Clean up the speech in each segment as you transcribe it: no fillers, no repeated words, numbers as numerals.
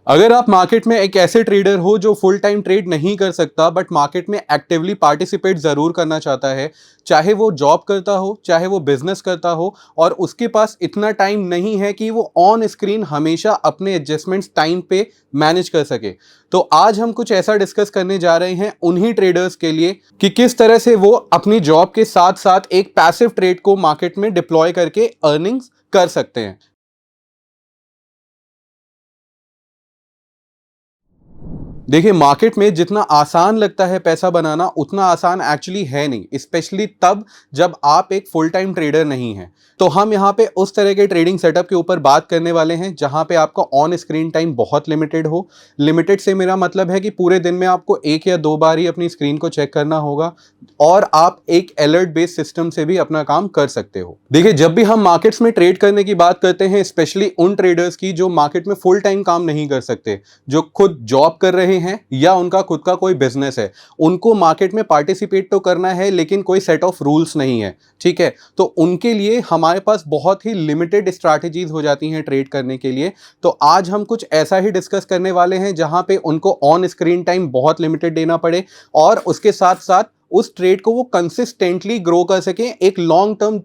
अगर आप मार्केट में एक ऐसे ट्रेडर हो जो फुल टाइम ट्रेड नहीं कर सकता बट मार्केट में एक्टिवली पार्टिसिपेट जरूर करना चाहता है, चाहे वो जॉब करता हो चाहे वो बिजनेस करता हो, और उसके पास इतना टाइम नहीं है कि वो ऑन स्क्रीन हमेशा अपने एडजस्टमेंट्स टाइम पे मैनेज कर सके, तो आज हम कुछ ऐसा डिस्कस करने जा रहे हैं उन्हीं ट्रेडर्स के लिए कि किस तरह से वो अपनी जॉब के साथ साथ एक पैसिव ट्रेड को मार्केट में डिप्लॉय करके अर्निंग्स कर सकते हैं। देखिए, मार्केट में जितना आसान लगता है पैसा बनाना उतना आसान एक्चुअली है नहीं, स्पेशली तब जब आप एक फुल टाइम ट्रेडर नहीं हैं। तो हम यहाँ पे उस तरह के ट्रेडिंग सेटअप के ऊपर बात करने वाले हैं जहाँ पे आपका ऑन स्क्रीन टाइम बहुत लिमिटेड हो। लिमिटेड से मेरा मतलब है कि पूरे दिन में आपको 1 या 2 बार ही अपनी स्क्रीन को चेक करना होगा और आप एक अलर्ट बेस्ड सिस्टम से भी अपना काम कर सकते हो। देखिए, जब भी हम मार्केट्स में ट्रेड करने की बात करते हैं, स्पेशली उन ट्रेडर्स की जो मार्केट में फुल टाइम काम नहीं कर सकते, जो खुद जॉब कर रहे हैं या उनका खुद का कोई बिजनेस है, उनको मार्केट में पार्टिसिपेट तो करना है लेकिन कोई सेट ऑफ रूल्स नहीं है। ठीक है, तो उनके लिए हमारे पास बहुत ही लिमिटेड स्ट्रैटेजीज हो जाती हैं ट्रेड करने के लिए। तो आज हम कुछ ऐसा ही डिस्कस करने वाले हैं जहां पे उनको ऑन स्क्रीन टाइम बहुत लिमिटेड देना पड़े और उसके साथ साथ उस ट्रेड को वो कंसिस्टेंटली ग्रो कर सकें, एक लॉन्ग टर्म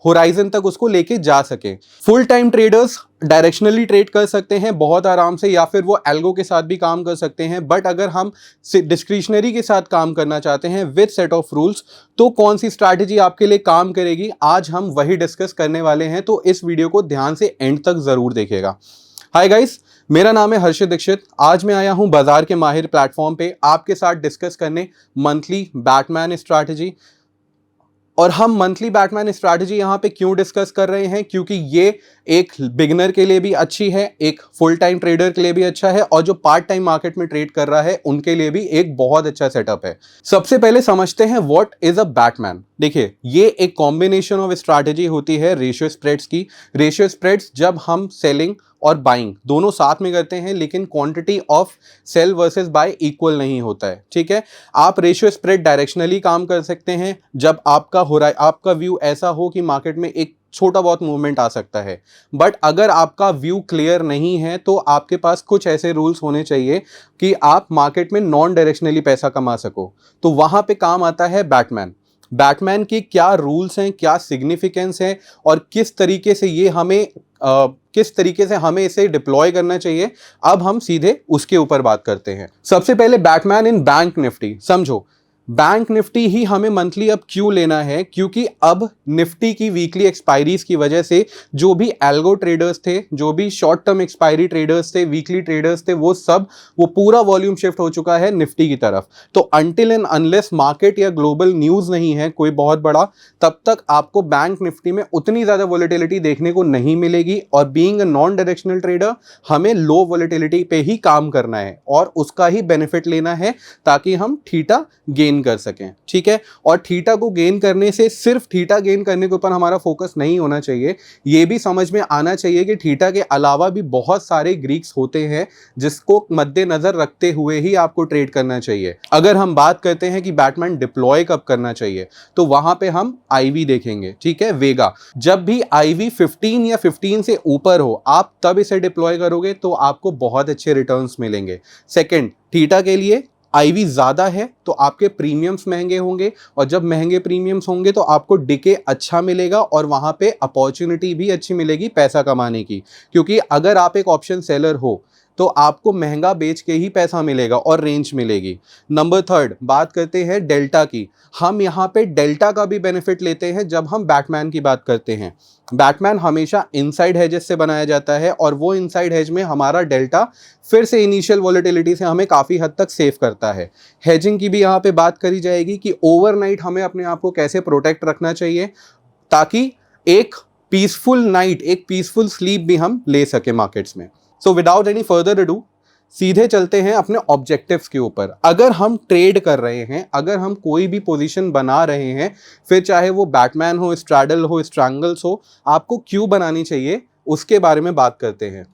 होराइजन तक उसको लेके जा सके। Full time traders directionally trade कर सकते हैं बहुत आराम से, या फिर वो एल्गो के साथ भी काम कर सकते हैं, बट अगर हम डिस्क्रिशनरी के साथ काम करना चाहते हैं विद सेट ऑफ रूल्स, तो कौन सी स्ट्रैटेजी आपके लिए काम करेगी, आज हम वही डिस्कस करने वाले हैं। तो इस वीडियो को ध्यान से एंड तक जरूर देखिएगा। हाय गाइस, मेरा नाम है हर्षित दीक्षित। आज मैं आया हूं बाजार के माहिर प्लेटफॉर्म पे आपके साथ डिस्कस करने मंथली बैटमैन स्ट्रैटेजी। और हम मंथली बैटमैन स्ट्रैटेजी यहां पे क्यों डिस्कस कर रहे हैं, क्योंकि ये एक बिगिनर के लिए भी अच्छी है, एक फुल टाइम ट्रेडर के लिए भी अच्छा है, और जो पार्ट टाइम मार्केट में ट्रेड कर रहा है उनके लिए भी एक बहुत अच्छा सेटअप है। सबसे पहले समझते हैं व्हाट इज अ बैटमैन। देखिए, ये एक कॉम्बिनेशन ऑफ स्ट्रैटेजी होती है रेशियो स्प्रेड्स की। रेशियो स्प्रेड्स जब हम सेलिंग और बाइंग दोनों साथ में करते हैं, लेकिन quantity of sell versus buy equal नहीं होता है। ठीक है, आप रेशियो स्प्रेड डायरेक्शनली काम कर सकते हैं जब आपका व्यू ऐसा हो कि मार्केट में एक छोटा बहुत मूवमेंट आ सकता है। बट अगर आपका व्यू क्लियर नहीं है तो आपके पास कुछ ऐसे रूल्स होने चाहिए कि आप मार्केट में नॉन डायरेक्शनली पैसा कमा सको। तो वहां पे काम आता है बैटमैन। बैटमैन के क्या रूल्स हैं, क्या सिग्निफिकेंस है, और किस तरीके से हमें इसे डिप्लॉय करना चाहिए, अब हम सीधे उसके ऊपर बात करते हैं। सबसे पहले बैटमैन इन बैंक निफ्टी समझो। बैंक निफ्टी ही हमें मंथली अब क्यों लेना है, क्योंकि अब निफ्टी की वीकली एक्सपायरीज की वजह से जो भी एल्गो ट्रेडर्स थे, जो भी शॉर्ट टर्म एक्सपायरी ट्रेडर्स थे, वीकली ट्रेडर्स थे, वो पूरा वॉल्यूम शिफ्ट हो चुका है निफ्टी की तरफ। तो अनटिल एंड अनलेस मार्केट या ग्लोबल न्यूज नहीं है कोई बहुत बड़ा, तब तक आपको बैंक निफ्टी में उतनी ज्यादा वोलेटिलिटी देखने को नहीं मिलेगी। और being a non directional trader हमें लो वोलेटिलिटी पे ही काम करना है और उसका ही बेनिफिट लेना है ताकि हम थीटा गेन कर सकें। ठीक है, और थीटा को गेन करने से सिर्फ थीटा गेन करने के ऊपर हमारा फोकस नहीं होना चाहिए, यह भी समझ में आना चाहिए कि थीटा के अलावा भी बहुत सारे ग्रीक्स होते हैं जिसको मद्देनजर रखते हुए ही आपको ट्रेड करना चाहिए। अगर हम बात करते हैं कि बैटमैन डिप्लॉय कब करना चाहिए, तो वहां पे हम आईवी देखेंगे। ठीक है, वेगा, जब भी आईवी 15 या 15 से ऊपर हो आप तब इसे डिप्लॉय करोगे तो आपको बहुत अच्छे रिटर्न्स मिलेंगे। सेकंड, थीटा के लिए आईवी ज्यादा है तो आपके प्रीमियम्स महंगे होंगे, और जब महंगे प्रीमियम्स होंगे तो आपको डिके अच्छा मिलेगा और वहां पे अपॉर्चुनिटी भी अच्छी मिलेगी पैसा कमाने की, क्योंकि अगर आप एक ऑप्शन सेलर हो तो आपको महंगा बेच के ही पैसा मिलेगा और रेंज मिलेगी। नंबर थर्ड, बात करते हैं डेल्टा की। हम यहाँ पे डेल्टा का भी बेनिफिट लेते हैं जब हम बैटमैन की बात करते हैं। बैटमैन हमेशा इनसाइड हेजेस से बनाया जाता है और वो इनसाइड हेज में हमारा डेल्टा फिर से इनिशियल वॉलेटिलिटी से हमें काफ़ी हद तक सेव करता है। हेजिंग की भी यहाँ पे बात करी जाएगी कि ओवरनाइट हमें अपने आप को कैसे प्रोटेक्ट रखना चाहिए ताकि एक पीसफुल नाइट, एक पीसफुल स्लीप भी हम ले सके मार्केट्स में। So without any further ado सीधे चलते हैं अपने ऑब्जेक्टिव्स के ऊपर। अगर हम ट्रेड कर रहे हैं, अगर हम कोई भी पोजीशन बना रहे हैं, फिर चाहे वो बैटमैन हो, स्ट्रैडल हो, स्ट्रैंगल्स हो, आपको क्यों बनानी चाहिए उसके बारे में बात करते हैं।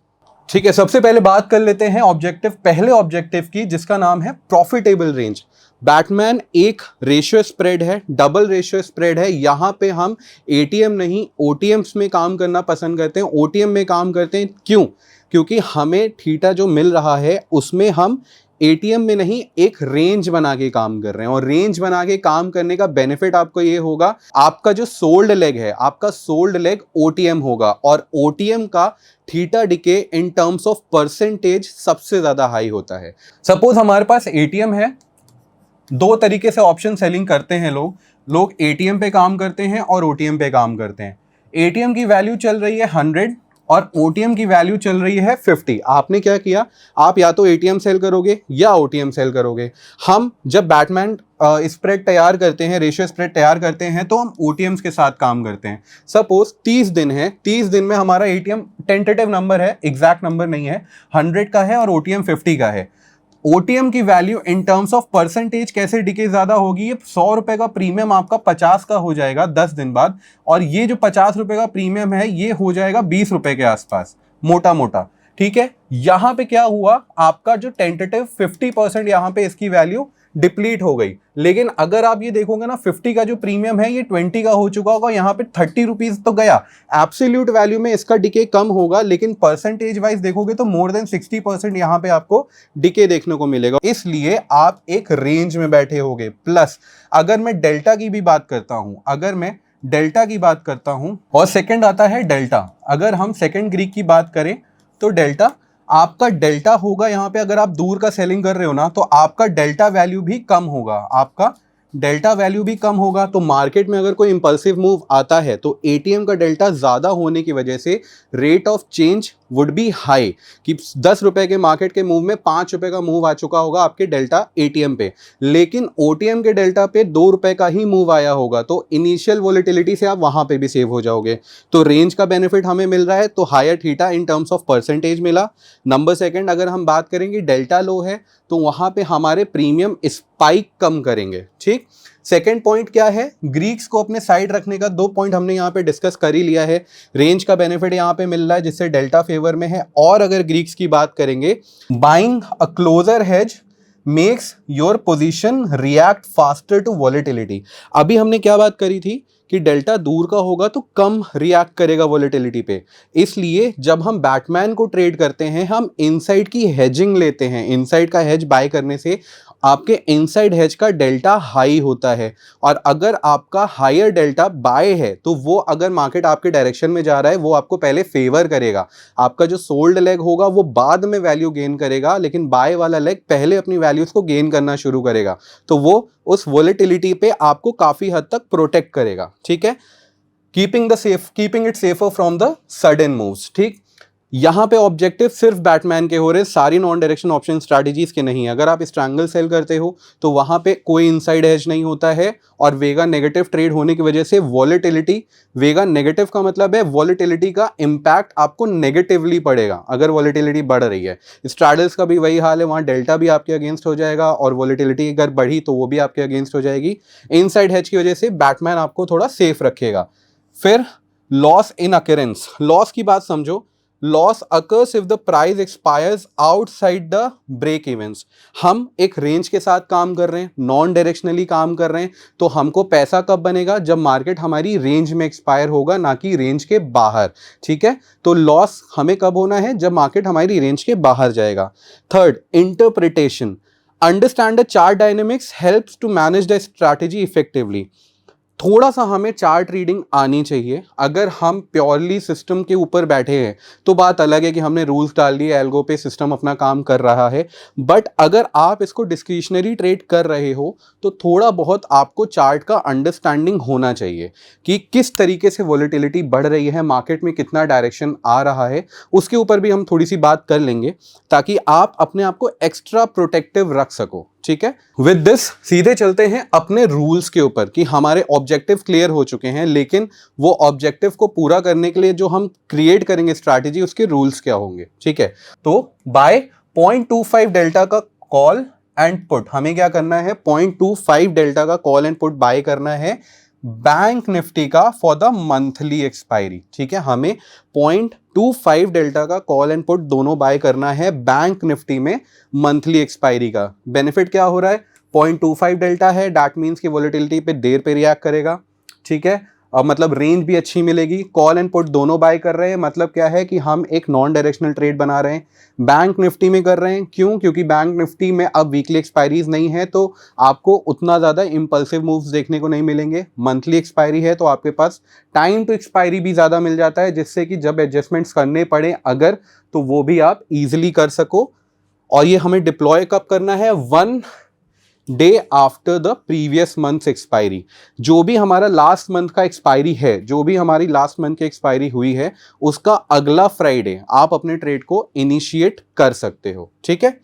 ठीक है, सबसे पहले बात कर लेते हैं पहले ऑब्जेक्टिव की, जिसका नाम है प्रॉफिटेबल रेंज। बैटमैन एक रेशियो स्प्रेड है, डबल रेशियो स्प्रेड है। यहां पे हम एटीएम नहीं ओटीएम्स में काम करना पसंद करते हैं, ओटीएम में काम करते हैं। क्यों? क्योंकि हमें थीटा जो मिल रहा है उसमें हम एटीएम में नहीं एक रेंज बना के काम कर रहे हैं, और रेंज बना के काम करने का बेनिफिट आपको ये होगा, आपका जो सोल्ड लेग है, आपका सोल्ड लेग ओटीएम होगा, और ओटीएम का theta decay in terms of percentage सबसे ज्यादा हाई होता है। सपोज हमारे पास एटीएम है, दो तरीके से ऑप्शन सेलिंग करते हैं लोग एटीएम पे काम करते हैं और ओटीएम पे काम करते हैं। एटीएम की वैल्यू चल रही है 100 और ओटीएम की वैल्यू चल रही है 50। आपने क्या किया, आप या तो एटीएम सेल करोगे या ओटीएम सेल करोगे। हम जब बैटमैन स्प्रेड तैयार करते हैं, रेशियो स्प्रेड तैयार करते हैं, तो हम ओटीएम्स के साथ काम करते हैं। सपोज 30 दिन है, 30 दिन में हमारा एटीएम टेंटेटिव नंबर है, एग्जैक्ट नंबर नहीं है, 100 का है और ओटीएम 50 का है। ओटीएम की value in terms of percentage कैसे डिके ज्यादा होगी, ये 100 रुपए का प्रीमियम आपका 50 का हो जाएगा 10 दिन बाद, और ये जो 50 रुपए का प्रीमियम है ये हो जाएगा 20 रुपए के आसपास, मोटा मोटा। ठीक है, यहां पे क्या हुआ, आपका जो टेंटेटिव 50% यहां पे इसकी वैल्यू डिप्लीट हो गई। लेकिन अगर आप ये देखोगे ना, 50 का जो प्रीमियम है ये 20 का हो चुका होगा, यहाँ पे 30 रुपीज तो गया। एब्सोल्यूट वैल्यू में इसका डिके कम होगा, लेकिन परसेंटेज वाइज देखोगे तो मोर देन 60% यहाँ पे आपको डिके देखने को मिलेगा। इसलिए आप एक रेंज में बैठे होगे। प्लस अगर मैं डेल्टा की भी बात करता हूं, और सेकंड आता है डेल्टा। अगर हम सेकंड ग्रीक की बात करें तो डेल्टा, आपका डेल्टा होगा यहाँ पे, अगर आप दूर का सेलिंग कर रहे हो ना, तो आपका डेल्टा वैल्यू भी कम होगा, आपका डेल्टा वैल्यू भी कम होगा। तो मार्केट में अगर कोई इंपल्सिव मूव आता है तो एटीएम का डेल्टा ज्यादा होने की वजह से rate of change would be high, कि 10 रुपए के मार्केट के मूव में 5 रुपए का मूव आ चुका होगा आपके डेल्टा एटीएम पे, लेकिन ओटीएम के डेल्टा पे 2 रुपए का ही मूव आया होगा। तो इनिशियल वोलेटिलिटी से आप वहां पे भी सेव हो जाओगे। तो रेंज का बेनिफिट हमें मिल रहा है, तो higher theta in terms of percentage मिला। नंबर सेकंड, अगर हम बात करेंगे डेल्टा लो है तो वहां पे हमारे प्रीमियम स्पाइक कम करेंगे। ठीक, सेकेंड पॉइंट क्या है, ग्रीक्स को अपने साइड रखने का। 2 पॉइंट हमने यहाँ पे डिस्कस कर ही लिया है। रेंज का बेनिफिट यहाँ पे मिल रहा है जिससे डेल्टा फेवर में है। और अगर ग्रीक्स की बात करेंगे, buying a closer hedge makes your position react faster to volatility. अभी हमने क्या बात करी थी कि डेल्टा दूर का होगा तो कम रिएक्ट करेगा वॉलेटिलिटी पे, इसलिए जब हम बैटमैन को ट्रेड करते हैं हम इनसाइड की हेजिंग लेते हैं। इनसाइड का हेज बाय करने से आपके इनसाइड हेज का डेल्टा हाई होता है, और अगर आपका हायर डेल्टा बाय है तो वो, अगर मार्केट आपके डायरेक्शन में जा रहा है, वो आपको पहले फेवर करेगा। आपका जो सोल्ड लेग होगा वो बाद में वैल्यू गेन करेगा, लेकिन बाय वाला लेग पहले अपनी वैल्यूज को गेन करना शुरू करेगा, तो वो उस वोलेटिलिटी पे आपको काफी हद तक प्रोटेक्ट करेगा। ठीक है, keeping it safer from the sudden moves. ठीक, यहां पे ऑब्जेक्टिव सिर्फ बैटमैन के हो रहे, सारी नॉन डायरेक्शन ऑप्शन स्ट्रैटेजीज के नहीं। अगर आप स्ट्रैंगल सेल करते हो तो वहां पे कोई इनसाइड एज नहीं होता है, और वेगा नेगेटिव ट्रेड होने की वजह से वॉलेटिलिटी, वेगा नेगेटिव का मतलब है वॉलेटिलिटी का इंपैक्ट आपको नेगेटिवली पड़ेगा अगर वॉलेटिलिटी बढ़ रही है। स्ट्रैडल्स का भी वही हाल है, वहां डेल्टा भी आपके अगेंस्ट हो जाएगा, और वॉलेटिलिटी अगर बढ़ी तो वो भी आपके अगेंस्ट हो जाएगी। इनसाइड हेज की वजह से बैटमैन आपको थोड़ा सेफ रखेगा। फिर लॉस इन अकरेंस, लॉस की बात समझो। Loss occurs if the price expires outside the break events. हम एक रेंज के साथ काम कर रहे हैं, नॉन डायरेक्शनली काम कर रहे हैं, तो हमको पैसा कब बनेगा, जब मार्केट हमारी रेंज में एक्सपायर होगा, ना कि रेंज के बाहर। ठीक है, तो लॉस हमें कब होना है, जब मार्केट हमारी रेंज के बाहर जाएगा। Third, interpretation. Understand the chart dynamics helps to manage the strategy effectively. थोड़ा सा हमें चार्ट रीडिंग आनी चाहिए। अगर हम प्योरली सिस्टम के ऊपर बैठे हैं तो बात अलग है कि हमने रूल्स डाल दिए, एल्गो पे सिस्टम अपना काम कर रहा है, बट अगर आप इसको डिस्क्रिशनरी ट्रेड कर रहे हो तो थोड़ा बहुत आपको चार्ट का अंडरस्टैंडिंग होना चाहिए कि किस तरीके से वॉलेटिलिटी बढ़ रही है, मार्केट में कितना डायरेक्शन आ रहा है, उसके ऊपर भी हम थोड़ी सी बात कर लेंगे ताकि आप अपने आप को एक्स्ट्रा प्रोटेक्टिव रख सको। ठीक है, विद दिस सीधे चलते हैं अपने रूल्स के ऊपर कि हमारे ऑब्जेक्टिव क्लियर हो चुके हैं, लेकिन वो ऑब्जेक्टिव को पूरा करने के लिए जो हम क्रिएट करेंगे स्ट्रैटेजी, उसके रूल्स क्या होंगे। ठीक है, तो बाय 0.25 डेल्टा का कॉल एंड पुट हमें क्या करना है, 0.25 डेल्टा का कॉल एंड पुट बाय करना है बैंक निफ्टी का फॉर द मंथली एक्सपायरी। ठीक है, हमें 0.25 डेल्टा का कॉल एंड पुट दोनों बाय करना है बैंक निफ्टी में मंथली एक्सपायरी का। बेनिफिट क्या हो रहा है, 0.25 डेल्टा है, दैट मींस कि वॉलेटिलिटी पे देर पे रिएक्ट करेगा। ठीक है, मतलब रेंज भी अच्छी मिलेगी। कॉल एंड पुट दोनों बाय कर रहे हैं, मतलब क्या है कि हम एक नॉन डायरेक्शनल ट्रेड बना रहे हैं। बैंक निफ्टी में कर रहे हैं, क्यों? क्योंकि बैंक निफ्टी में अब वीकली एक्सपायरीज नहीं है, तो आपको उतना ज़्यादा इंपल्सिव मूव्स देखने को नहीं मिलेंगे। मंथली एक्सपायरी है तो आपके पास टाइम टू एक्सपायरी भी ज़्यादा मिल जाता है, जिससे कि जब एडजस्टमेंट्स करने पड़े अगर, तो वो भी आप ईजिली कर सको। और ये हमें डिप्लॉय कब करना है? 1 day after the previous month expiry. जो भी हमारा लास्ट मंथ का एक्सपायरी है, जो भी हमारी लास्ट मंथ की एक्सपायरी हुई है, उसका अगला फ्राइडे आप अपने ट्रेड को इनिशिएट कर सकते हो। ठीक है,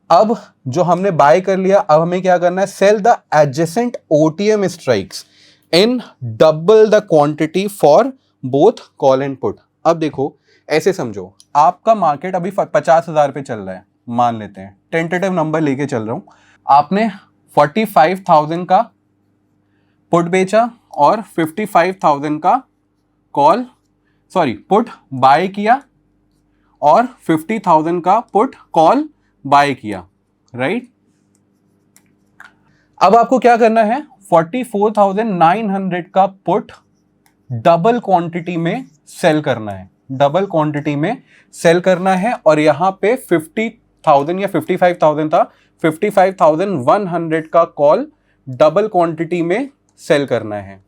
अब जो हमने बाय कर लिया, अब हमें क्या करना है? Sell the adjacent OTM strikes in double the quantity for both call and put. अब देखो, ऐसे समझो, आपका मार्केट अभी 50,000 पे चल रहा है, मान लेते हैं, टेंटेटिव नंबर लेके चल रहा हूं। आपने 45,000 का पुट बेचा और 55,000 का पुट बाय किया और 50,000 का पुट कॉल बाय किया, राइट? अब आपको क्या करना है? 44,900 का पुट डबल क्वांटिटी में सेल करना है, डबल क्वांटिटी में सेल करना है। और यहां पे 50,000 या 55,000 था, 55,100 का कॉल डबल क्वांटिटी में सेल करना है।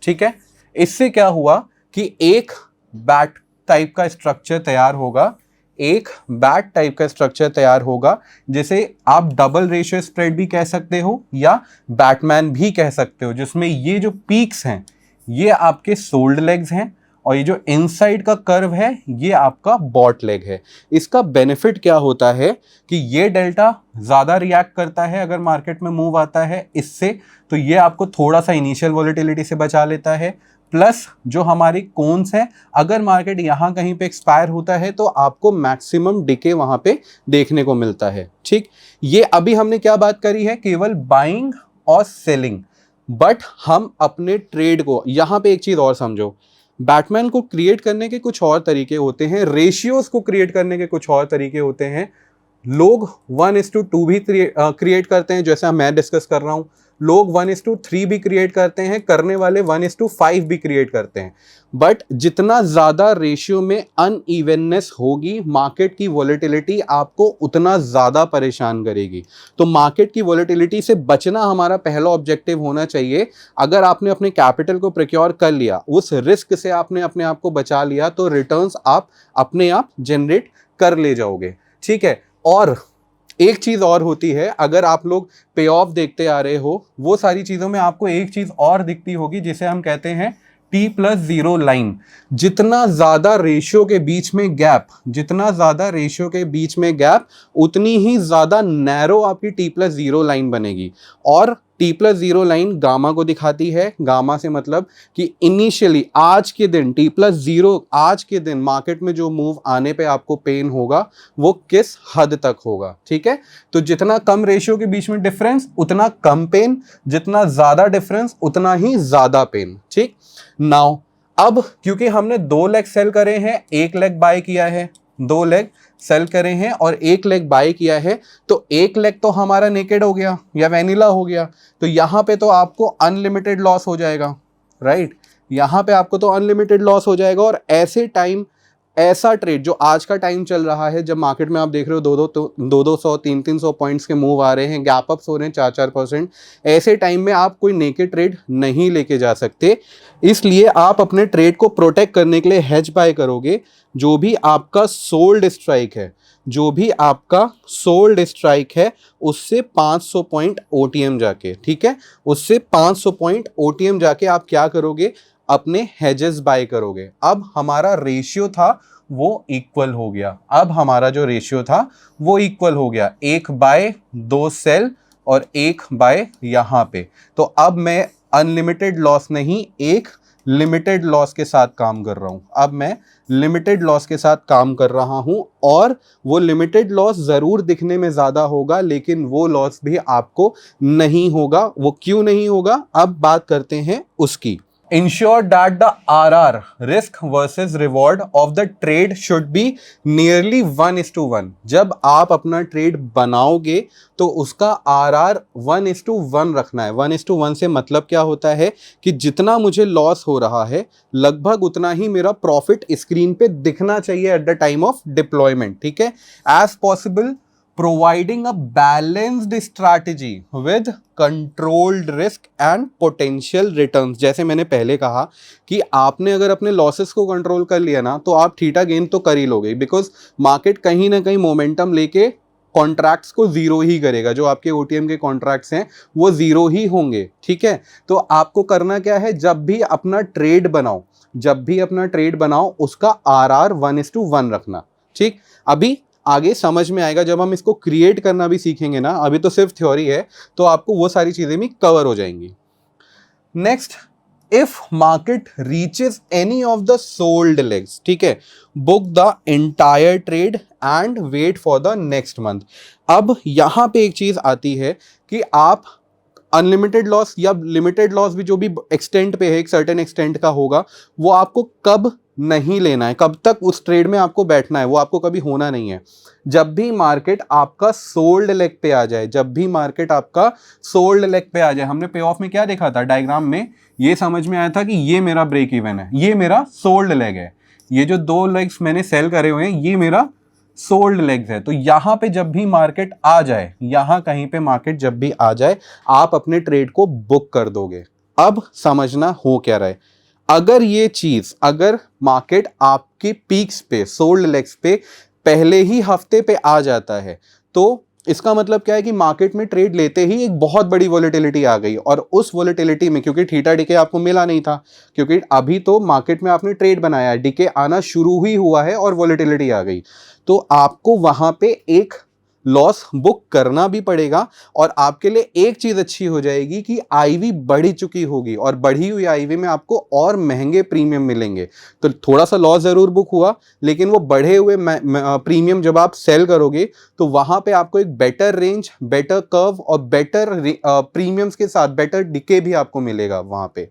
ठीक है, इससे क्या हुआ कि एक बैट टाइप का स्ट्रक्चर तैयार होगा, एक बैट टाइप का स्ट्रक्चर तैयार होगा, जिसे आप डबल रेशियो स्प्रेड भी कह सकते हो या बैटमैन भी कह सकते हो, जिसमें ये जो पीक्स हैं ये आपके सोल्ड लेग्स हैं और ये जो इनसाइड का कर्व है ये आपका बॉट लेग है। इसका बेनिफिट क्या होता है कि ये डेल्टा ज़्यादा रिएक्ट करता है अगर मार्केट में मूव आता है इससे, तो ये आपको थोड़ा सा इनिशियल वॉलेटिलिटी से बचा लेता है। प्लस जो हमारी कोन्स है, अगर मार्केट यहाँ कहीं पे एक्सपायर होता है तो आपको मैक्सिमम डिके वहाँ पे देखने को मिलता है। ठीक, ये अभी हमने क्या बात करी है? केवल बाइंग और सेलिंग। बट हम अपने ट्रेड को, यहाँ पे एक चीज़ और समझो, बैटमैन को क्रिएट करने के कुछ और तरीके होते हैं, रेशियोज को क्रिएट करने के कुछ और तरीके होते हैं। लोग 1:2 भी क्रिएट करते हैं, जैसा मैं डिस्कस कर रहा हूं। लोग 1:3 भी क्रिएट करते हैं, करने वाले 1:5 भी क्रिएट करते हैं। बट जितना ज़्यादा रेशियो में अनइवननेस होगी, मार्केट की वॉलेटिलिटी आपको उतना ज़्यादा परेशान करेगी। तो मार्केट की वॉलेटिलिटी से बचना हमारा पहला ऑब्जेक्टिव होना चाहिए। अगर आपने अपने कैपिटल को प्रिक्योर कर लिया, उस रिस्क से आपने अपने आप को बचा लिया, तो रिटर्न्स आप अपने आप जनरेट कर ले जाओगे। ठीक है, और एक चीज़ और होती है, अगर आप लोग पे ऑफ देखते आ रहे हो, वो सारी चीज़ों में आपको एक चीज़ और दिखती होगी जिसे हम कहते हैं T+0 लाइन। जितना ज़्यादा रेशियो के बीच में गैप, जितना ज़्यादा रेशियो के बीच में गैप, उतनी ही ज़्यादा नैरो आपकी T+0 लाइन बनेगी। और T+0 लाइन गामा को दिखाती है। गामा से मतलब कि इनिशियली आज के दिन T+0, आज के दिन मार्केट में जो मूव आने पे आपको पेन होगा वो किस हद तक होगा। ठीक है, तो जितना कम रेशियो के बीच में डिफरेंस उतना कम पेन, जितना ज़्यादा डिफरेंस उतना ही ज़्यादा पेन। ठीक, नाउ अब क्योंकि हमने 2 लेग सेल करे हैं, 1 लेग बाय किया है, 2 लेग सेल करे हैं और 1 लेग बाय किया है, तो 1 लेग तो हमारा नेकेड हो गया या वैनिला हो गया। तो यहाँ पे तो आपको अनलिमिटेड लॉस हो जाएगा, राइट? यहाँ पे आपको तो अनलिमिटेड लॉस हो जाएगा। और ऐसे टाइम, ऐसा ट्रेड जो आज का टाइम चल रहा है, जब मार्केट में आप देख रहे हो 200 300 पॉइंट्स के मूव आ रहे हैं, गैप अप्स हो रहे हैं 4-4%, ऐसे टाइम में आप कोई नेकेड ट्रेड नहीं लेके जा सकते। इसलिए आप अपने ट्रेड को प्रोटेक्ट करने के लिए हेज बाय करोगे। जो भी आपका सोल्ड स्ट्राइक है, जो भी आपका सोल्ड स्ट्राइक है, उससे 500 पॉइंट ओटीएम जाके, ठीक है, उससे 500 पॉइंट ओटीएम जाके आप क्या करोगे? अपने हेजेस बाय करोगे। अब हमारा रेशियो था वो इक्वल हो गया। अब हमारा जो रेशियो था वो इक्वल हो गया, 1 बाय 2 सेल और 1 बाय यहाँ पे। तो अब मैं अनलिमिटेड लॉस नहीं, एक लिमिटेड लॉस के साथ काम कर रहा हूँ। अब मैं लिमिटेड लॉस के साथ काम कर रहा हूँ और वो लिमिटेड लॉस ज़रूर दिखने में ज़्यादा होगा, लेकिन वो लॉस भी आपको नहीं होगा। वो क्यों नहीं होगा, अब बात करते हैं उसकी। ensure that the RR, risk versus reward of the trade should be nearly 1:1। जब आप अपना ट्रेड बनाओगे तो उसका RR 1:1 रखना है। 1:1 से मतलब क्या होता है कि जितना मुझे लॉस हो रहा है लगभग उतना ही मेरा प्रॉफिट स्क्रीन पे दिखना चाहिए at the time of deployment, ठीक है। As possible providing a balanced strategy with controlled risk and potential returns। जैसे मैंने पहले कहा कि आपने अगर अपने लॉसेस को कंट्रोल कर लिया ना तो आप थीटा गेन तो कर ही लोगे, बिकॉज मार्केट कहीं ना कहीं मोमेंटम लेके कॉन्ट्रैक्ट्स को जीरो ही करेगा। जो आपके ओटीएम के कॉन्ट्रैक्ट्स हैं वो जीरो ही होंगे, ठीक है। तो आपको करना क्या है, जब भी अपना ट्रेड बनाओ, जब भी अपना ट्रेड बनाओ उसका RR 1:1 रखना, ठीक। अभी आगे समझ में आएगा जब हम इसको क्रिएट करना भी सीखेंगे ना, अभी तो सिर्फ थ्योरी है, तो आपको वो सारी चीजें भी कवर हो जाएंगी। Next, if market reaches any of the sold legs, ठीक है, book the entire trade and wait for the next month. अब यहां पे एक चीज आती है कि आप अनलिमिटेड लॉस या लिमिटेड लॉस भी जो भी एक्सटेंट पे है, एक सर्टेन एक्सटेंट का होगा, वो आपको कब नहीं लेना है, कब तक उस ट्रेड में आपको बैठना है, वो आपको कभी होना नहीं है। जब भी मार्केट आपका सोल्ड लेग पे आ जाए, जब भी मार्केट आपका सोल्ड लेग पे आ जाए। हमने पे ऑफ में क्या देखा था, डायग्राम में ये समझ में आया था कि ये मेरा ब्रेक इवन है, ये मेरा सोल्ड लेग है, ये जो दो लेग्स मैंने सेल करे हुए हैं ये मेरा सोल्ड लेग्स है। तो यहां पे जब भी मार्केट आ जाए, यहां कहीं पे मार्केट जब भी आ जाए, आप अपने ट्रेड को बुक कर दोगे। अब समझना हो क्या रहा है, अगर ये चीज, अगर मार्केट आपके पीक्स पे, सोल्ड लेग्स पे पहले ही हफ्ते पे आ जाता है तो इसका मतलब क्या है कि मार्केट में ट्रेड लेते ही एक बहुत बड़ी वोलेटिलिटी आ गई, और उस वोलेटिलिटी में, क्योंकि थीटा डीके आपको मिला नहीं था, क्योंकि अभी तो मार्केट में आपने ट्रेड बनाया है, डीके आना शुरू ही हुआ है और वोलेटिलिटी आ गई, तो आपको वहां पे एक लॉस बुक करना भी पड़ेगा। और आपके लिए एक चीज अच्छी हो जाएगी कि आईवी बढ़ी चुकी होगी, और बढ़ी हुई आईवी में आपको और महंगे प्रीमियम मिलेंगे। तो थोड़ा सा लॉस जरूर बुक हुआ, लेकिन वो बढ़े हुए प्रीमियम जब आप सेल करोगे तो वहां पे आपको एक बेटर रेंज, बेटर कर्व और बेटर प्रीमियम्स के साथ बेटर डिके भी आपको मिलेगा वहां पे।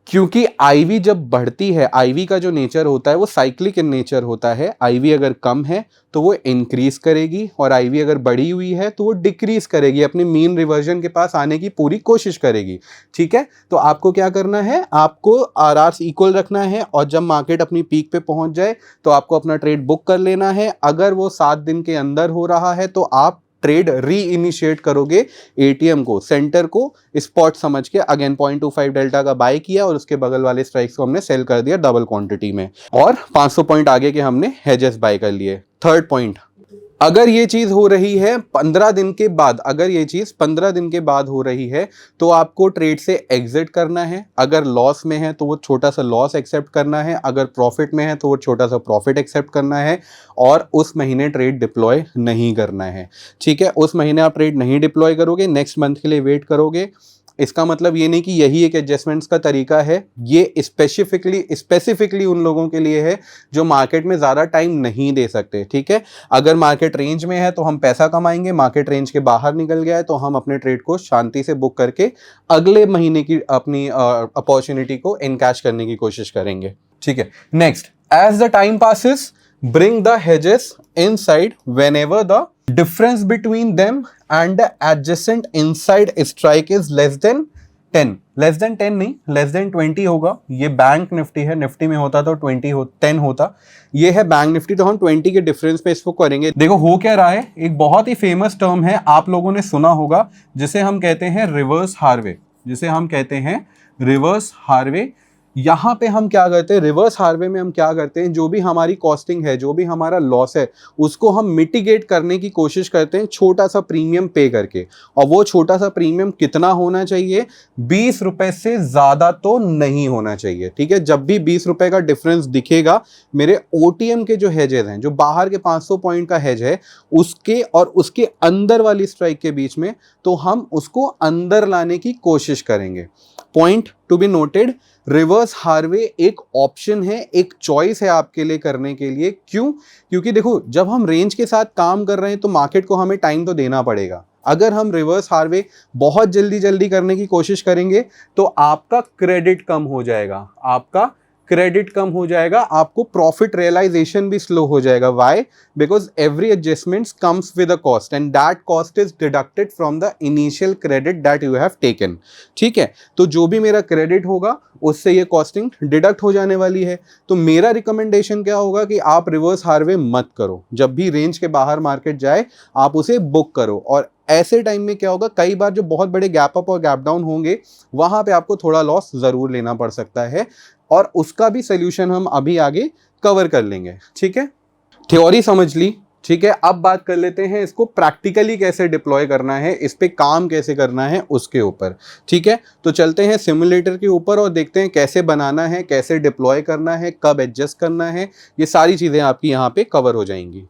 क्योंकि आईवी जब बढ़ती है, आईवी का जो नेचर होता है वो साइक्लिक इन नेचर होता है। आईवी अगर कम है तो वो इंक्रीज करेगी, और आईवी अगर बढ़ी हुई है तो वो डिक्रीज करेगी, अपने मीन रिवर्जन के पास आने की पूरी कोशिश करेगी, ठीक है। तो आपको क्या करना है, आपको आरआर इक्वल रखना है, और जब मार्केट अपनी पीक पे पहुंच जाए तो आपको अपना ट्रेड बुक कर लेना है। अगर वो 7 दिन के अंदर हो रहा है तो आप ट्रेड री इनिशिएट करोगे, एटीएम को, सेंटर को स्पॉट समझ के। अगेन 0.25 डेल्टा का बाय किया और उसके बगल वाले स्ट्राइक्स को हमने सेल कर दिया डबल क्वांटिटी में, और 500 पॉइंट आगे के हमने हेजेस बाय कर लिए। थर्ड पॉइंट, अगर ये चीज हो रही है 15 दिन के बाद, अगर ये चीज 15 दिन के बाद हो रही है तो आपको ट्रेड से एग्जिट करना है। अगर लॉस में है तो वो छोटा सा लॉस एक्सेप्ट करना है, अगर प्रॉफिट में है तो वो छोटा सा प्रॉफिट एक्सेप्ट करना है, और उस महीने ट्रेड डिप्लॉय नहीं करना है, ठीक है। उस महीने आप ट्रेड नहीं डिप्लॉय करोगे, नेक्स्ट मंथ के लिए वेट करोगे। इसका मतलब ये नहीं कि यही एक एडजस्टमेंट्स का तरीका है, ये स्पेसिफिकली उन लोगों के लिए है जो मार्केट में ज़्यादा टाइम नहीं दे सकते, ठीक है। अगर मार्केट रेंज में है तो हम पैसा कमाएंगे, मार्केट रेंज के बाहर निकल गया है तो हम अपने ट्रेड को शांति से बुक करके अगले महीने की अपनी अपॉर्चुनिटी को इनकैश करने की कोशिश करेंगे, ठीक है। Next, as the time passes bring the hedges inside whenever the difference between them and the adjacent inside strike is less than 10 नहीं, less than 20 होगा। ये बैंक निफ्टी है, निफ्टी में होता तो 10 होता, ये है बैंक निफ्टी, तो हम 20 के डिफरेंस पे इसको करेंगे। देखो हो क्या रहा है, एक बहुत ही फेमस टर्म है, आप लोगों ने सुना होगा, जिसे हम कहते हैं रिवर्स हार्वे, जिसे हम कहते हैं रिवर्स हार्वे। यहां पे हम क्या करते हैं, रिवर्स हार्वे में हम क्या करते हैं, जो भी हमारी कॉस्टिंग है, जो भी हमारा लॉस है, उसको हम मिटिगेट करने की कोशिश करते हैं छोटा सा प्रीमियम पे करके। और वो छोटा सा प्रीमियम कितना होना चाहिए, 20 रुपए से ज्यादा तो नहीं होना चाहिए, ठीक है। जब भी 20 रुपए का डिफरेंस दिखेगा मेरे ओटीएम के जो हेजेस हैं, जो बाहर के 500 पॉइंट का हेज है, उसके और उसके अंदर वाली स्ट्राइक के बीच में, तो हम उसको अंदर लाने की कोशिश करेंगे। Point to be noted, reverse Harvey एक ऑप्शन है, एक चॉइस है आपके लिए करने के लिए। क्यों? क्योंकि देखो, जब हम रेंज के साथ काम कर रहे हैं तो मार्केट को हमें टाइम तो देना पड़ेगा। अगर हम रिवर्स हार्वे बहुत जल्दी जल्दी करने की कोशिश करेंगे तो आपका क्रेडिट कम हो जाएगा, आपका क्रेडिट कम हो जाएगा, आपको प्रॉफिट रियलाइजेशन भी स्लो हो जाएगा। Why? Because every adjustment comes with a cost and that cost is deducted from the initial credit that you have taken. ठीक है, तो जो भी मेरा क्रेडिट होगा उससे ये कॉस्टिंग डिडक्ट हो जाने वाली है। तो मेरा रिकमेंडेशन क्या होगा कि आप रिवर्स हार्वे मत करो, जब भी रेंज के बाहर मार्केट जाए आप उसे बुक करो। और ऐसे टाइम में क्या होगा, कई बार जो बहुत बड़े गैप अप और गैप डाउन होंगे वहां पे आपको थोड़ा लॉस जरूर लेना पड़ सकता है, और उसका भी सोल्यूशन हम अभी आगे कवर कर लेंगे। ठीक है, थ्योरी समझ ली। ठीक है, अब बात कर लेते हैं इसको प्रैक्टिकली कैसे डिप्लॉय करना है, इस पे काम कैसे करना है उसके ऊपर। ठीक है, तो चलते हैं सिमुलेटर के ऊपर और देखते हैं कैसे बनाना है, कैसे डिप्लॉय करना है, कब एडजस्ट करना है, ये सारी चीजें आपकी यहाँ पे कवर हो जाएंगी।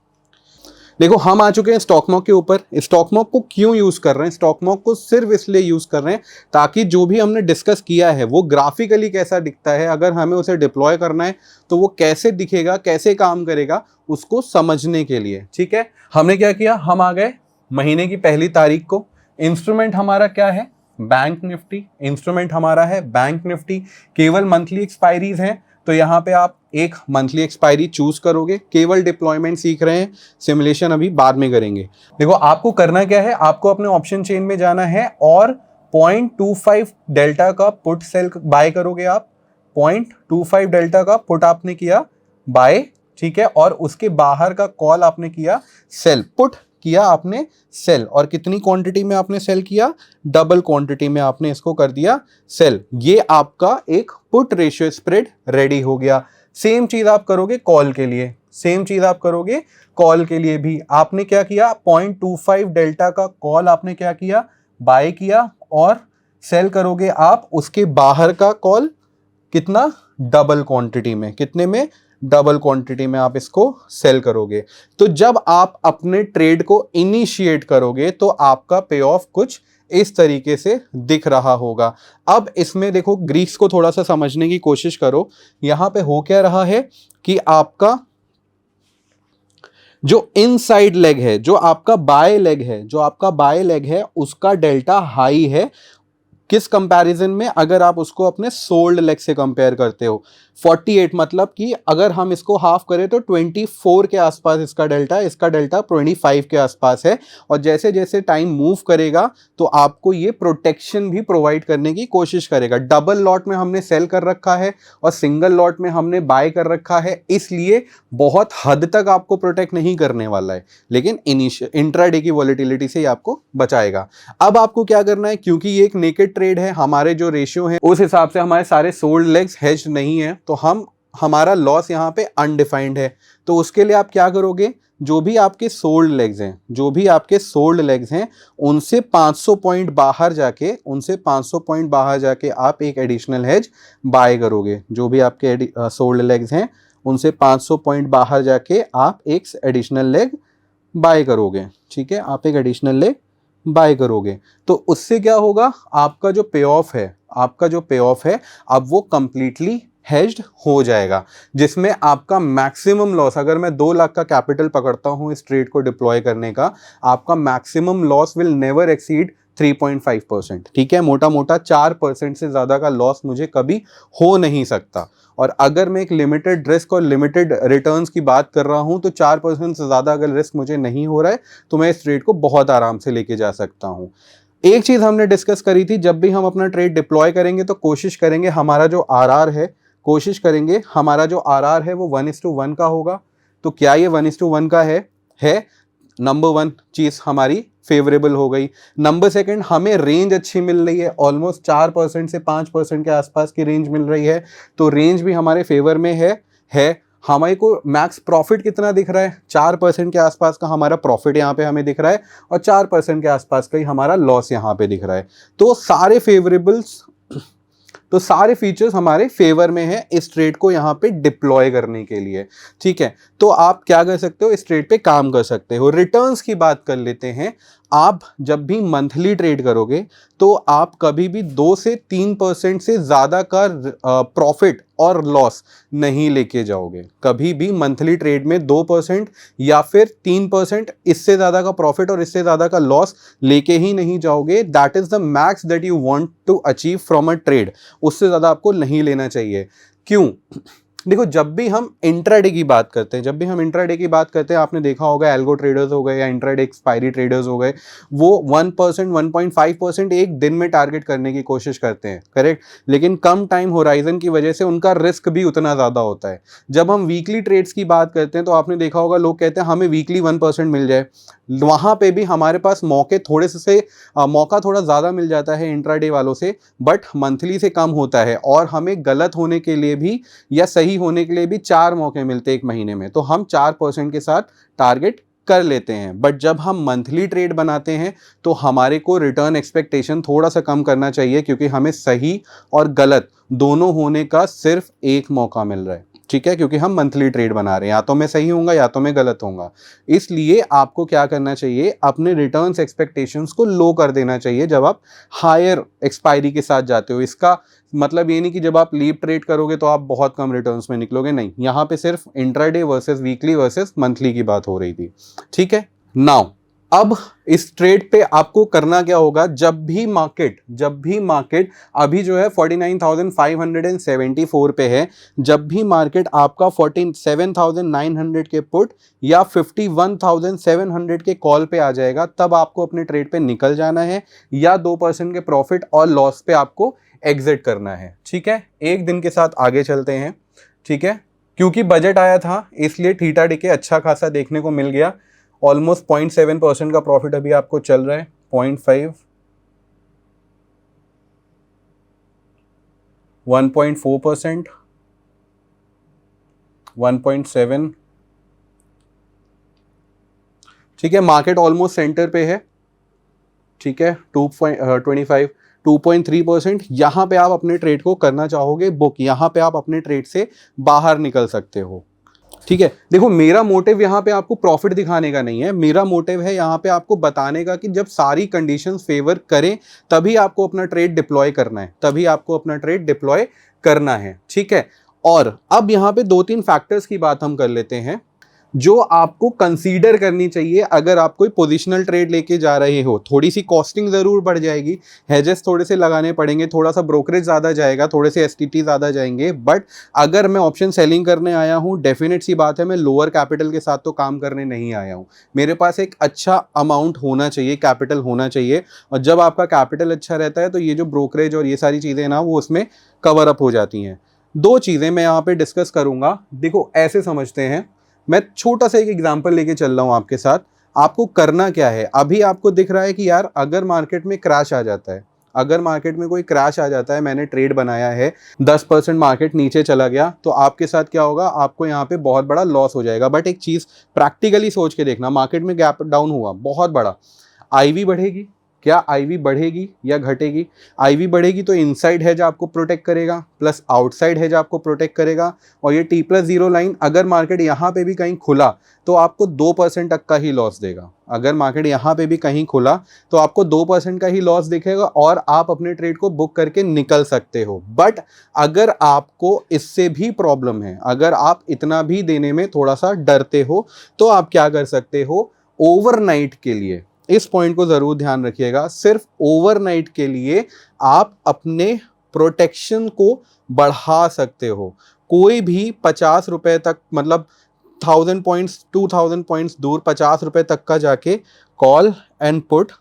देखो, हम आ चुके हैं स्टॉक मॉक के ऊपर। स्टॉक मॉक को क्यों यूज कर रहे हैं? स्टॉक मॉक को सिर्फ इसलिए यूज कर रहे हैं ताकि जो भी हमने डिस्कस किया है वो ग्राफिकली कैसा दिखता है, अगर हमें उसे डिप्लॉय करना है तो वो कैसे दिखेगा, कैसे काम करेगा, उसको समझने के लिए। ठीक है, हमने क्या किया, हम आ गए महीने की पहली तारीख को। इंस्ट्रूमेंट हमारा क्या है? Bank Nifty. इंस्ट्रूमेंट हमारा है बैंक निफ्टी। केवल मंथली एक्सपायरीज हैं, तो यहाँ पे आप एक मंथली एक्सपायरी चूज करोगे। केवल डिप्लॉयमेंट सीख रहे हैं, सिमुलेशन अभी बाद में करेंगे। देखो, आपको करना क्या है, आपको अपने ऑप्शन चेन में जाना है और 0.25 डेल्टा का पुट सेल बाय करोगे आप। 0.25 डेल्टा का पुट आपने किया बाय, ठीक है, और उसके बाहर का कॉल आपने किया सेल। पुट किया आपने सेल, और कितनी क्वांटिटी में आपने सेल किया? डबल क्वांटिटी में आपने इसको कर दिया सेल। ये आपका एक पुट रेशियो स्प्रेड रेडी हो गया। सेम चीज आप करोगे कॉल के लिए, सेम चीज आप करोगे कॉल के लिए भी। आपने क्या किया? 0.25 डेल्टा का कॉल आपने क्या किया? बाय किया, और सेल करोगे आप उसके बाहर का कॉल कितना? डबल क्वांटिटी में। कितने में? डबल क्वांटिटी में आप इसको सेल करोगे। तो जब आप अपने ट्रेड को इनिशिएट करोगे तो आपका पे ऑफ कुछ इस तरीके से दिख रहा होगा। अब इसमें देखो, ग्रीक्स को थोड़ा सा समझने की कोशिश करो। यहां पे हो क्या रहा है कि आपका जो इनसाइड लेग है, जो आपका बाय लेग है, जो आपका बाय लेग है, उसका डेल्टा हाई है। किस कंपैरिजन में? अगर आप उसको अपने सोल्ड लेग से कंपेयर करते हो। 48 मतलब कि अगर हम इसको हाफ करें तो 24 के आसपास इसका डेल्टा, इसका डेल्टा 25 के आसपास है। और जैसे जैसे टाइम मूव करेगा तो आपको ये प्रोटेक्शन भी प्रोवाइड करने की कोशिश करेगा। डबल लॉट में हमने सेल कर रखा है और सिंगल लॉट में हमने बाय कर रखा है, इसलिए बहुत हद तक आपको प्रोटेक्ट नहीं करने वाला है, लेकिन इंट्राडे की वॉलेटिलिटी से ही आपको बचाएगा। अब आपको क्या करना है, क्योंकि ये एक नेकेड ट्रेड है, हमारे जो रेशियो है उस हिसाब से हमारे सारे सोल्ड लेग्स हेज्ड नहीं है, तो हमारा लॉस यहाँ पे अनडिफाइंड है। तो उसके लिए आप क्या करोगे? जो भी आपके सोल्ड लेग्स हैं, जो भी आपके सोल्ड लेग्स हैं, उनसे 500 पॉइंट बाहर जाके, उनसे 500 पॉइंट बाहर जाके आप एक एडिशनल हेज बाय करोगे। जो भी आपके सोल्ड लेग्स हैं उनसे 500 पॉइंट बाहर जाके आप एक एडिशनल लेग बाय करोगे। ठीक है, आप एक एडिशनल लेग बाय करोगे। तो उससे क्या होगा? आपका जो पे ऑफ है, आपका जो पे ऑफ है अब वो कंप्लीटली हेज्ड हो जाएगा, जिसमें आपका मैक्सिमम लॉस, अगर मैं 2 लाख का कैपिटल पकड़ता हूं इस ट्रेड को डिप्लॉय करने का, आपका maximum loss will never exceed 3.5%। ठीक है, मोटा मोटा 4% से ज्यादा का लॉस मुझे कभी हो नहीं सकता। और अगर मैं एक लिमिटेड रिस्क और लिमिटेड रिटर्न्स की बात कर रहा हूं तो 4% से ज्यादा अगर रिस्क मुझे नहीं हो रहा है तो मैं इस ट्रेड को बहुत आराम से लेके जा सकता हूं। एक चीज हमने डिस्कस करी थी, जब भी हम अपना ट्रेड डिप्लॉय करेंगे तो कोशिश करेंगे हमारा जो आरआर है, कोशिश करेंगे हमारा जो आरआर है वो 1:1 का होगा। तो क्या ये 1:1 का है? नंबर 1 चीज हमारी फेवरेबल हो गई। नंबर 2, हमें रेंज अच्छी मिल रही है, ऑलमोस्ट 4% से 5% के आसपास की रेंज मिल रही है, तो रेंज भी हमारे फेवर में है। हमारे को मैक्स प्रॉफिट कितना दिख रहा है? 4% के आसपास का हमारा प्रॉफिट यहाँ पे हमें दिख रहा है, और 4% के आसपास का ही हमारा लॉस यहाँ पे दिख रहा है। तो तो सारे फीचर्स हमारे फेवर में है इस ट्रेड को यहाँ पे डिप्लॉय करने के लिए। ठीक है, तो आप क्या कर सकते हो, इस ट्रेड पे काम कर सकते हो। रिटर्न्स की बात कर लेते हैं। आप जब भी मंथली ट्रेड करोगे तो आप कभी भी 2 से 3% से ज़्यादा का प्रॉफिट और लॉस नहीं लेके जाओगे। कभी भी मंथली ट्रेड में 2% या फिर 3% इससे ज़्यादा का प्रॉफिट और इससे ज़्यादा का लॉस लेके ही नहीं जाओगे। That is the max that you want to achieve from a trade. उससे ज़्यादा आपको नहीं लेना चाहिए। क्यों? देखो, जब भी हम इंट्राडे की बात करते हैं, आपने देखा होगा एल्गो ट्रेडर्स हो गए या इंट्राडे एक्सपायरी ट्रेडर्स हो गए, वो 1%, 1.5% एक दिन में टारगेट करने की कोशिश करते हैं, करेक्ट। लेकिन कम टाइम होराइजन की वजह से उनका रिस्क भी उतना ज़्यादा होता है। जब हम वीकली ट्रेड्स की बात करते हैं तो आपने देखा होगा लोग कहते हैं हमें वीकली 1% मिल जाए। वहाँ पे भी हमारे पास मौका थोड़ा ज़्यादा मिल जाता है इंट्राडे वालों से, बट मंथली से कम होता है और हमें गलत होने के लिए भी या सही होने के लिए भी 4 मौके मिलते हैं एक महीने में, तो हम 4% के साथ टारगेट कर लेते हैं। बट जब हम मंथली ट्रेड बनाते हैं तो हमारे को रिटर्न एक्सपेक्टेशन थोड़ा सा कम करना चाहिए, क्योंकि हमें सही और गलत दोनों होने का सिर्फ एक मौका मिल रहा है। ठीक है, क्योंकि हम मंथली ट्रेड बना रहे हैं, या तो मैं सही होऊंगा या तो मैं गलत होऊंगा। इसलिए आपको क्या करना चाहिए, अपने रिटर्न्स एक्सपेक्टेशंस को लो कर देना चाहिए जब आप हायर एक्सपायरी के साथ जाते हो। इसका मतलब ये नहीं कि जब आप लीप ट्रेड करोगे तो आप बहुत कम रिटर्न्स में निकलोगे, नहीं। यहाँ पे सिर्फ intraday versus weekly versus monthly की बात हो रही थी। ठीक है, नाउ अब इस ट्रेड पे आपको करना क्या होगा, जब भी मार्केट अभी जो है 49,574 पे है, जब भी मार्केट आपका 47,900 के पुट या 51,700 के कॉल पे आ जाएगा, तब आपको अपने ट्रेड पे निकल जाना है या 2% के प्रॉफिट और लॉस पे आपको एग्जिट करना है। ठीक है, एक दिन के साथ आगे चलते हैं। ठीक है, क्योंकि बजट आया था इसलिए थीटा डीके अच्छा खासा देखने को मिल गया। ऑलमोस्ट 0.7% का प्रॉफिट अभी आपको चल रहा है, 0.5, 1.4%, 1.7। ठीक है, मार्केट ऑलमोस्ट सेंटर पे है। ठीक है, 2.25, 2.3%। यहां पे आप अपने ट्रेड को करना चाहोगे बुक, यहां पे आप अपने ट्रेड से बाहर निकल सकते हो। ठीक है, देखो मेरा मोटिव यहाँ पे आपको प्रॉफिट दिखाने का नहीं है, मेरा मोटिव है यहाँ पे आपको बताने का कि जब सारी कंडीशंस फेवर करें तभी आपको अपना ट्रेड डिप्लॉय करना है। ठीक है, और अब यहाँ पे 2-3 फैक्टर्स की बात हम कर लेते हैं जो आपको कंसीडर करनी चाहिए अगर आप कोई पोजिशनल ट्रेड लेके जा रहे हो। थोड़ी सी कॉस्टिंग जरूर बढ़ जाएगी, हेजेस थोड़े से लगाने पड़ेंगे, थोड़ा सा ब्रोकरेज ज़्यादा जाएगा, थोड़े से एसटीटी ज़्यादा जाएंगे, बट अगर मैं ऑप्शन सेलिंग करने आया हूँ, डेफिनेट सी बात है मैं लोअर कैपिटल के साथ तो काम करने नहीं आया हूँ। मेरे पास एक अच्छा अमाउंट होना चाहिए, कैपिटल होना चाहिए, और जब आपका कैपिटल अच्छा रहता है तो ये जो ब्रोकरेज और ये सारी चीज़ें ना वो उसमें कवर अप हो जाती हैं। 2 चीज़ें मैं यहाँ पे डिस्कस करूँगा। देखो ऐसे समझते हैं, मैं छोटा सा एक एग्जांपल लेके चल रहा हूं आपके साथ। आपको करना क्या है, अभी आपको दिख रहा है कि यार अगर मार्केट में क्रैश आ जाता है, अगर मार्केट में कोई क्रैश आ जाता है, मैंने ट्रेड बनाया है, 10% मार्केट नीचे चला गया, तो आपके साथ क्या होगा, आपको यहाँ पे बहुत बड़ा लॉस हो जाएगा। बट एक चीज़ प्रैक्टिकली सोच के देखना, मार्केट में गैप डाउन हुआ बहुत बड़ा, आईवी बढ़ेगी क्या, आईवी बढ़ेगी या घटेगी? आईवी बढ़ेगी तो इनसाइड हेज आपको प्रोटेक्ट करेगा प्लस आउटसाइड हेज आपको प्रोटेक्ट करेगा, और ये T+0 लाइन अगर मार्केट यहाँ पे भी कहीं खुला तो आपको 2% तक का ही लॉस देगा। अगर मार्केट यहाँ पे भी कहीं खुला तो आपको 2% का ही लॉस दिखेगा और आप अपने ट्रेड को बुक करके निकल सकते हो। बट अगर आपको इससे भी प्रॉब्लम है, अगर आप इतना भी देने में थोड़ा सा डरते हो, तो आप क्या कर सकते हो, ओवरनाइट के लिए, इस पॉइंट को जरूर ध्यान रखिएगा, सिर्फ ओवरनाइट के लिए आप अपने प्रोटेक्शन को बढ़ा सकते हो। कोई भी 50 रुपए तक, मतलब 1000 पॉइंट्स 2000 पॉइंट्स दूर 50 रुपए तक का जाके कॉल एंड पुट,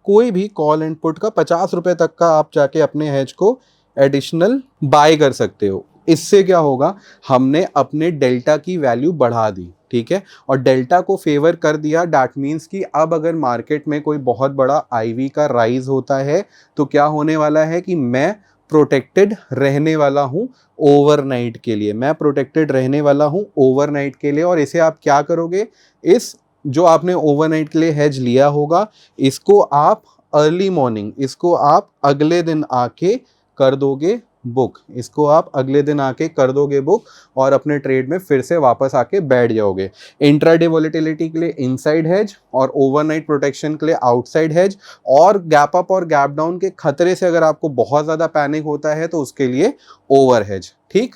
कोई भी कॉल एंड पुट का 50 रुपए तक का आप जाके अपने हेज को एडिशनल बाय कर सकते हो। इससे क्या होगा, हमने अपने डेल्टा की वैल्यू बढ़ा दी। ठीक है, और डेल्टा को फेवर कर दिया, दैट मीन्स कि अब अगर मार्केट में कोई बहुत बड़ा आईवी का राइज होता है तो क्या होने वाला है कि मैं प्रोटेक्टेड रहने वाला हूं ओवरनाइट के लिए, मैं प्रोटेक्टेड रहने वाला हूं ओवरनाइट के लिए। और इसे आप क्या करोगे, इस जो आपने ओवरनाइट के लिए हेज लिया होगा, इसको आप अर्ली मॉर्निंग, इसको आप अगले दिन आके कर दोगे बुक, इसको आप अगले दिन आके कर दोगे बुक और अपने ट्रेड में फिर से वापस आके बैठ जाओगे। इंट्राडे वॉलेटिलिटी के लिए इनसाइड हेज और ओवरनाइट प्रोटेक्शन के लिए आउटसाइड हेज, और गैप अप और गैप डाउन के खतरे से अगर आपको बहुत ज़्यादा पैनिक होता है तो उसके लिए ओवर हेज। ठीक,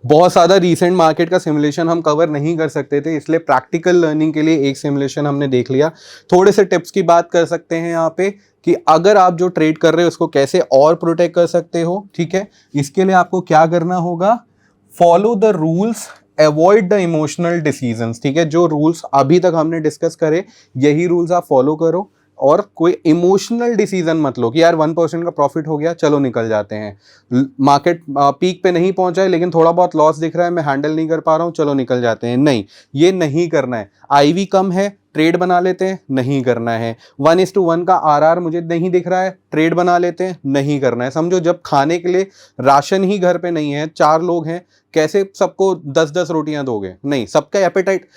बहुत ज़्यादा रीसेंट मार्केट का सिमुलेशन हम कवर नहीं कर सकते थे, इसलिए प्रैक्टिकल लर्निंग के लिए एक सिमुलेशन हमने देख लिया। थोड़े से टिप्स की बात कर सकते हैं यहाँ पे कि अगर आप जो ट्रेड कर रहे हो उसको कैसे और प्रोटेक्ट कर सकते हो। ठीक है, इसके लिए आपको क्या करना होगा, follow the rules, avoid the emotional decisions. ठीक है, जो रूल्स अभी तक हमने डिस्कस करे यही रूल्स आप फॉलो करो, और कोई इमोशनल डिसीजन मत लो कि यार 1% का प्रॉफिट हो गया चलो निकल जाते हैं, मार्केट पीक पे नहीं पहुंचा है लेकिन थोड़ा बहुत लॉस दिख रहा है, मैं हैंडल नहीं कर पा रहा हूं, चलो निकल जाते हैं। नहीं, ये नहीं करना है। आईवी कम है, ट्रेड बना लेते हैं, नहीं करना है। 1:1 का आरआर मुझे नहीं दिख रहा है, ट्रेड बना लेते हैं, नहीं करना है। समझो जब खाने के लिए राशन ही घर पे नहीं है, 4 लोग हैं, कैसे सबको 10-10 रोटियां दोगे? नहीं, सबका एपेटाइट,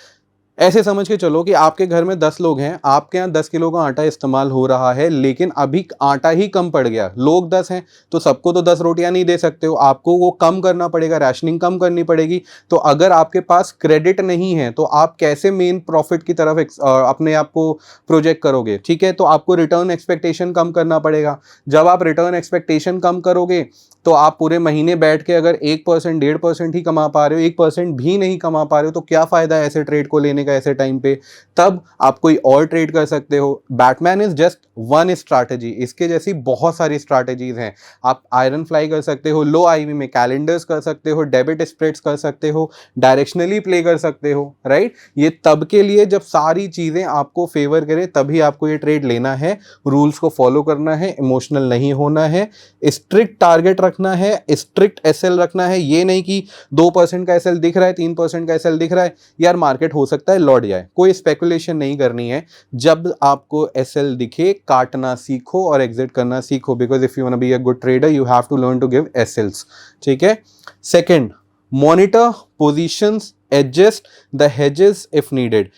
ऐसे समझ के चलो कि आपके घर में 10 लोग हैं, आपके यहाँ 10 किलो का आटा इस्तेमाल हो रहा है, लेकिन अभी आटा ही कम पड़ गया, लोग 10 हैं तो सबको तो 10 रोटियां नहीं दे सकते हो, आपको वो कम करना पड़ेगा, राशनिंग कम करनी पड़ेगी। तो अगर आपके पास क्रेडिट नहीं है तो आप कैसे मेन प्रॉफिट की तरफ अपने आप को प्रोजेक्ट करोगे? ठीक है, तो आपको रिटर्न एक्सपेक्टेशन कम करना पड़ेगा। जब आप रिटर्न एक्सपेक्टेशन कम करोगे तो आप पूरे महीने बैठ के अगर 1%, 1.5% ही कमा पा रहे हो, 1% भी नहीं कमा पा रहे हो, तो क्या फायदा है ऐसे ट्रेड को लेने का ऐसे टाइम पे? तब आप कोई और ट्रेड कर सकते हो। Batman is just one strategy, इसके जैसी बहुत सारी स्ट्रैटेजीज हैं। आप आयरन फ्लाई कर सकते हो, लो आईवी में कैलेंडर्स कर सकते हो, डेबिट स्प्रेड्स कर सकते हो, डायरेक्शनली प्ले कर सकते हो, राइट? ये तब के लिए जब सारी चीजें आपको फेवर करें तभी आपको ये ट्रेड लेना है। रूल्स को फॉलो करना है, इमोशनल नहीं होना है, स्ट्रिक्ट टारगेट रखना है, स्ट्रिक्ट एसएल रखना है। ये नहीं कि 2% का एसएल दिख रहा है, 3% का एसएल दिख रहा है, यार मार्केट हो सकता है लौट जाए, कोई स्पेकुलेशन नहीं करनी है। जब आपको एसएल दिखे काटना सीखो और एग्जिट करना सीखो, because if you want to be a good trader you have to learn to give SLs. ठीक है, second, monitor positions, adjust the hedges if needed.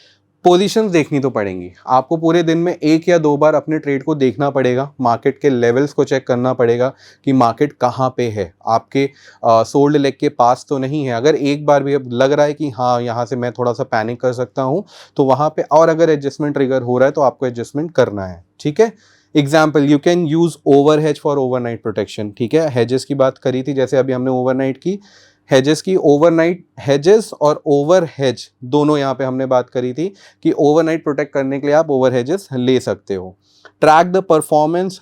Positions देखनी तो पड़ेंगी आपको, पूरे दिन में 1 या 2 बार अपने ट्रेड को देखना पड़ेगा, मार्केट के लेवल्स को चेक करना पड़ेगा कि मार्केट कहाँ पे है, आपके सोल्ड लेग के पास तो नहीं है। अगर एक बार भी अब लग रहा है कि हाँ यहाँ से मैं थोड़ा सा पैनिक कर सकता हूँ तो वहाँ पे, और अगर एडजस्टमेंट ट्रिगर हो रहा है तो आपको एडजस्टमेंट करना है। ठीक है, example, you can use over hedge for overnight protection. ठीक है, हेजेस की बात करी थी जैसे अभी हमने ओवरनाइट की, हेजेस की, ओवरनाइट हेजेस और ओवर हेज दोनों यहाँ पे हमने बात करी थी कि ओवरनाइट प्रोटेक्ट करने के लिए आप ओवर हेजेस ले सकते हो। Track the performance,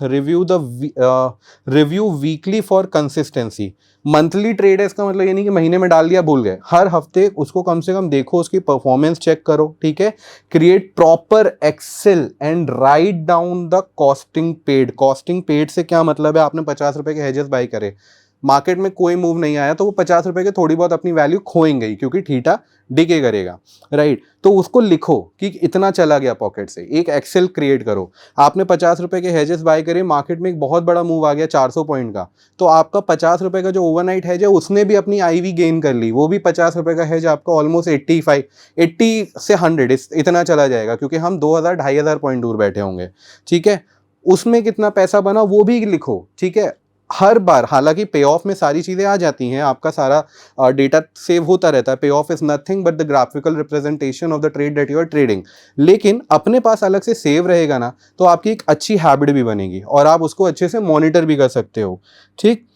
review weekly for consistency. Monthly trade है इसका मतलब ये नहीं कि महीने में डाल दिया भूल गए, हर हफ्ते उसको कम से कम देखो, उसकी परफॉर्मेंस चेक करो। ठीक है, create proper Excel and write down the costing pad. Costing pad से क्या मतलब है, आपने 50 रुपए के हेजेस बाई करे, मार्केट में कोई मूव नहीं आया तो वो 50 रुपए के थोड़ी बहुत अपनी वैल्यू खोएंगे ही, क्योंकि थीटा डिके करेगा, राइट? तो उसको लिखो कि इतना चला गया पॉकेट से, एक एक्सेल क्रिएट करो। आपने 50 रुपए के हेजेस बाय करे, मार्केट में एक बहुत बड़ा मूव आ गया 400 पॉइंट का, तो आपका 50 रुपए का जो ओवरनाइट हेज है उसने भी अपनी आईवी गेन कर ली, वो भी 50 रुपए का हेज आपका ऑलमोस्ट 80 से 100 इतना चला जाएगा, क्योंकि हम 2000-2500 पॉइंट दूर बैठे होंगे। ठीक है, उसमें कितना पैसा बना वो भी लिखो। ठीक है, हर बार, हालांकि पे ऑफ में सारी चीजें आ जाती हैं, आपका सारा डेटा सेव होता रहता है, payoff is nothing but the graphical representation of the trade that you are trading, लेकिन अपने पास अलग से सेव रहेगा ना तो आपकी एक अच्छी हैबिट भी बनेगी और आप उसको अच्छे से मॉनिटर भी कर सकते हो। ठीक,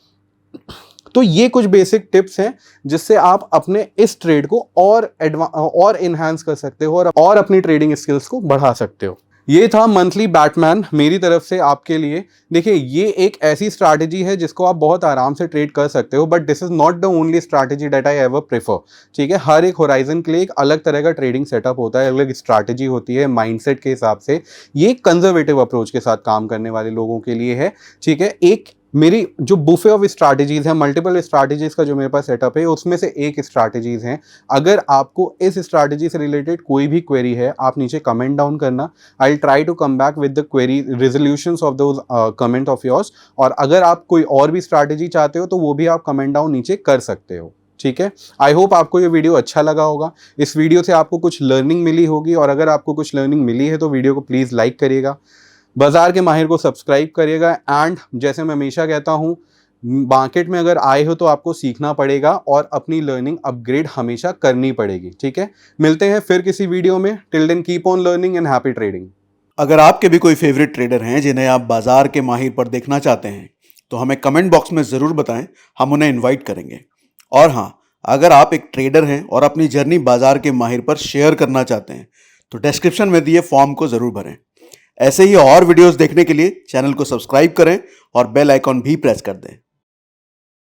तो ये कुछ बेसिक टिप्स हैं जिससे आप अपने इस ट्रेड को और इन्हांस कर सकते हो और अपनी ट्रेडिंग स्किल्स को बढ़ा सकते हो। ये था मंथली बैटमैन मेरी तरफ से आपके लिए। देखिए, ये एक ऐसी स्ट्रैटेजी है जिसको आप बहुत आराम से ट्रेड कर सकते हो, but this is not the only strategy that I ever prefer. ठीक है, हर एक होराइजन के लिए एक अलग तरह का ट्रेडिंग सेटअप होता है, अलग स्ट्रैटेजी होती है माइंडसेट के हिसाब से। ये कंजर्वेटिव अप्रोच के साथ काम करने वाले लोगों के लिए है। ठीक है, एक मेरी जो बुफे ऑफ स्ट्रैटेजीज है, मल्टीपल स्ट्रैटेजीज का जो मेरे पास सेटअप है, उसमें से एक स्ट्रैटेजीज है। अगर आपको इस स्ट्रैटेजी से रिलेटेड कोई भी क्वेरी है, आप नीचे कमेंट डाउन करना, I try to come back with the query resolutions of those comment of yours. और अगर आप कोई और भी स्ट्रैटेजी चाहते हो तो वो भी आप कमेंट डाउन नीचे कर सकते हो। ठीक है, आई होप आपको ये वीडियो अच्छा लगा होगा, इस वीडियो से आपको कुछ लर्निंग मिली होगी, और अगर आपको कुछ लर्निंग मिली है तो वीडियो को प्लीज़ लाइक करिएगा, बाजार के माहिर को सब्सक्राइब करिएगा, एंड जैसे मैं हमेशा कहता हूँ, मार्केट में अगर आए हो तो आपको सीखना पड़ेगा और अपनी लर्निंग अपग्रेड हमेशा करनी पड़ेगी, ठीक है। मिलते हैं फिर किसी वीडियो में। Till then keep on learning and happy trading. अगर आपके भी कोई फेवरेट ट्रेडर हैं जिन्हें आप बाजार के माहिर पर देखना चाहते हैं तो हमें कमेंट बॉक्स में ज़रूर बताएं, हम उन्हें इनवाइट करेंगे। और हाँ, अगर आप एक ट्रेडर हैं और अपनी जर्नी बाजार के माहिर पर शेयर करना चाहते हैं तो डिस्क्रिप्शन में दिए फॉर्म को ज़रूर भरें। ऐसे ही और वीडियोस देखने के लिए चैनल को सब्सक्राइब करें और बेल आइकॉन भी प्रेस कर दें।